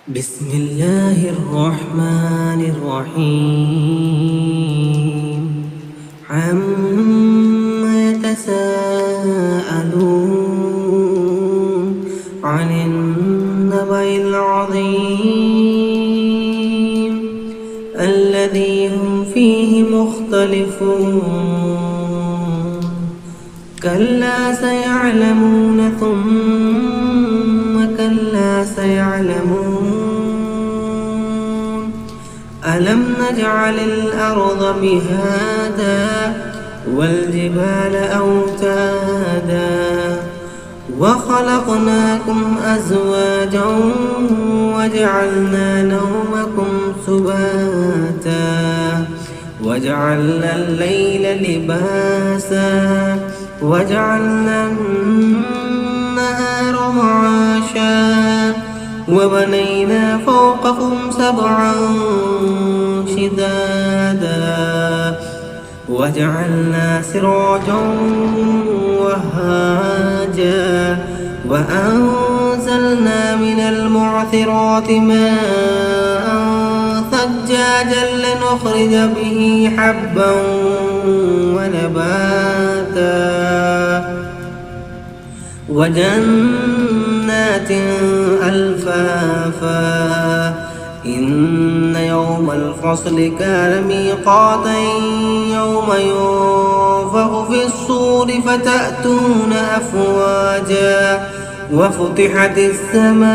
بسم الله الرحمن الرحيم عما يتساءلون عن النبأ العظيم الذي هم فيه مختلفون كلا سيعلمون ثم كلا سيعلمون ألم نجعل الأرض مهادا والجبال أوتادا وخلقناكم أزواجا وجعلنا نومكم سباتا وجعلنا الليل لباسا وجعلنا النهار معاشا وبنينا فوقكم سبعا شدادا وجعلنا سراجا وهاجا وأنزلنا من المعثرات ماء ثجاجا لنخرج به حبا ونباتا وجنات ألفافا إن يوم الفصل كان ميقاتا يوم ينفخ في الصور فتأتون أفواجا وفتحت السماء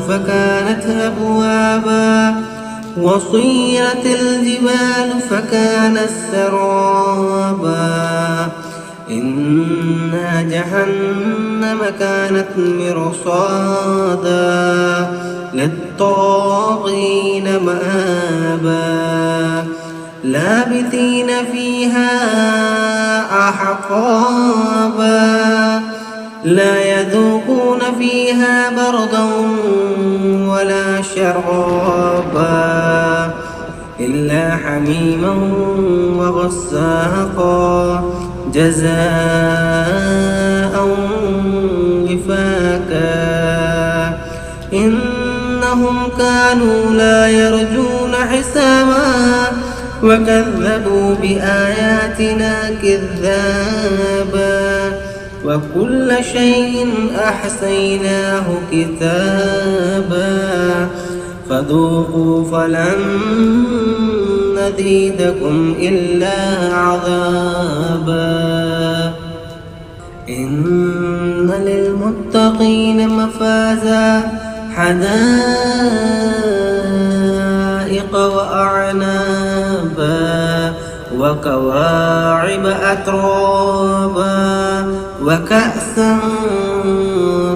فكانت أبوابا وصيرت الجبال فكانت سرابا إن جهنم كانت مرصادا للطاغين مآبا لابثين فيها أحقابا لا يذوقون فيها بردا ولا شرابا إلا حميما وغساقا جزاء وفاقا إنهم كانوا لا يرجون حسابا وكذبوا بآياتنا كذابا وكل شيء أحصيناه كتابا فذوقوا فلن نزيدكم إلا عذابا إن للمتقين مفازا حدائق وأعنابا وكواعب أترابا وكأسا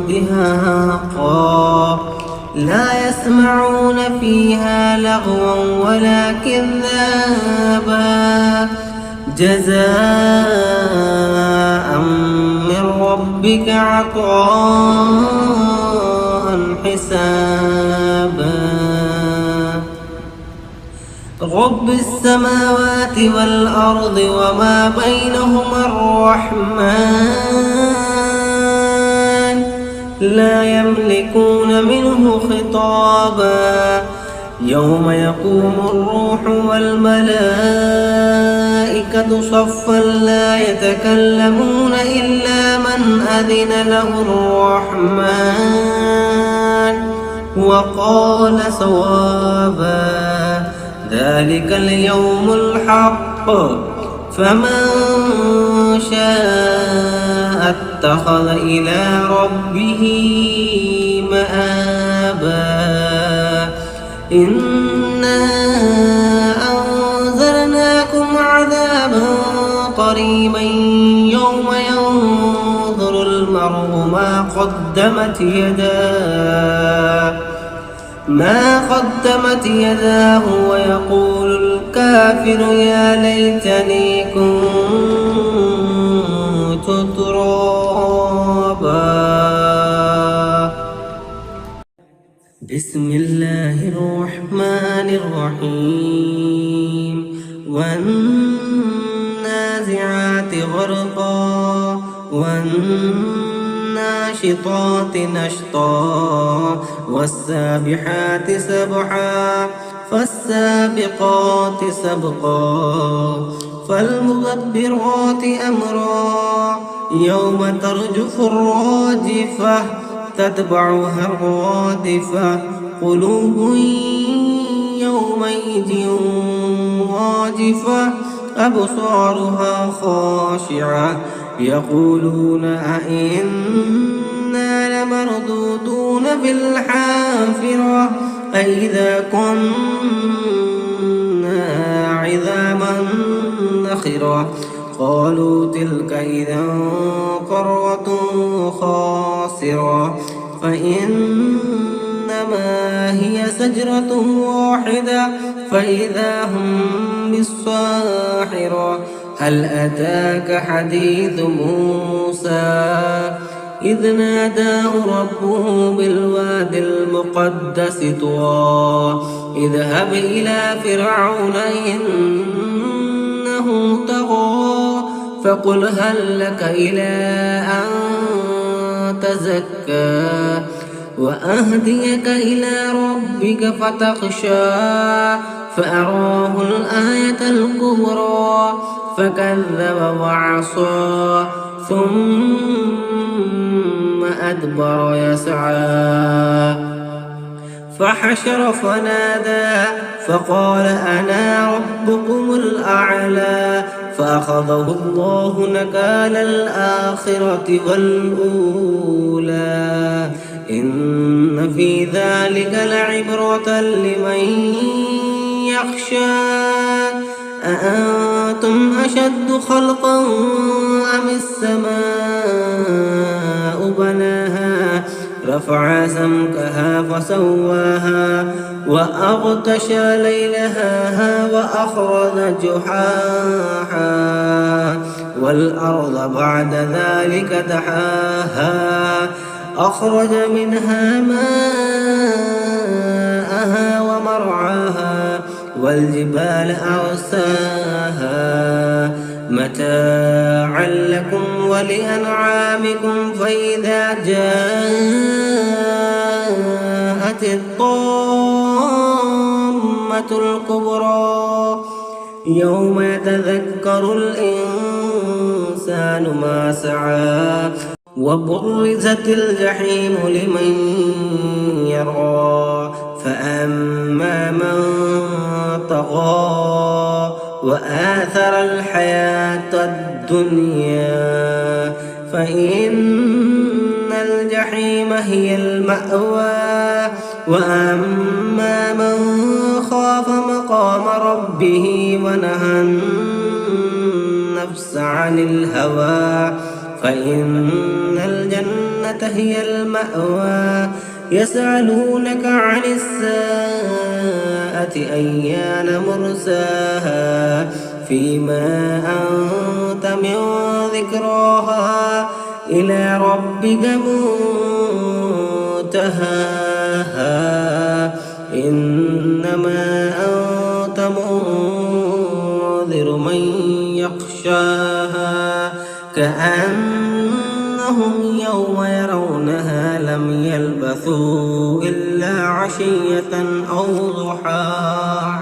دهاقا لا يسمعون فيها لغوا ولا كذابا جزاء من ربك عطاء حسابا رب السماوات والأرض وما بينهما الرحمن لا يملكون منه خطابا يوم يقوم الروح والملائكة صفا لا يتكلمون إلا من أذن له الرحمن وقال صوابا ذلك اليوم الحق فمن شاء اتخذ إلى ربه مآبا إنا أنذرناكم عذابا قريبا يوم ينظر المرء ما قدمت يداه ويقول الكافر يا ليتني كنت ترابا بسم الله الرحمن الرحيم والنازعات غرقا والناشرات والناشطات نشطا والسابحات سبحا فالسابقات سبقا فالمدبرات أمرا يوم ترجف الراجفة تتبعها الرادفة قلوب يومئذ واجفة أبصارها خاشعة يقولون أئنا لمردودون في الحافرة أئذا كنا عظاما نخرة قالوا تلك إذا كرة خاسرة فإنما هي سجرة واحدة فإذا هم بالساحرة هل أتاك حديث موسى إذ ناداه ربه بالواد المقدس طوى اذهب إلى فرعون إنه طغى فقل هل لك إلى أن تزكى وأهديك إلى ربك فتخشى فأراه الآية الكبرى فكذب وعصى ثم أدبر يسعى فحشر فنادى فقال أنا ربكم الأعلى فأخذه الله نكال الآخرة والأولى إن في ذلك لعبرة لمن يخشى أأنتم أشد خلقا أم السماء بناها رفع سمكها فسواها وأغطش ليلها وأخرج جحاها والأرض بعد ذلك دحاها أخرج منها ماءها ومرعاها والجبال أرساها متاعا لكم ولأنعامكم فإذا جاءت الطامة الكبرى يوم يتذكر الإنسان ما سعى وبرزت الجحيم لمن يرى فأما من طغى وآثر الحياة الدنيا فإن الجحيم هي المأوى وأما من خاف مقام ربه ونهى النفس عن الهوى فإن الجنة هي المأوى يسألونك عن الساعة أيان مرساها فيما أنت من ذكراها إلى ربك منتهاها إنما أنت منذر من يخشاها كأنهم يوم يرونها لم يلبثوا إلا عشية أو ضحاها.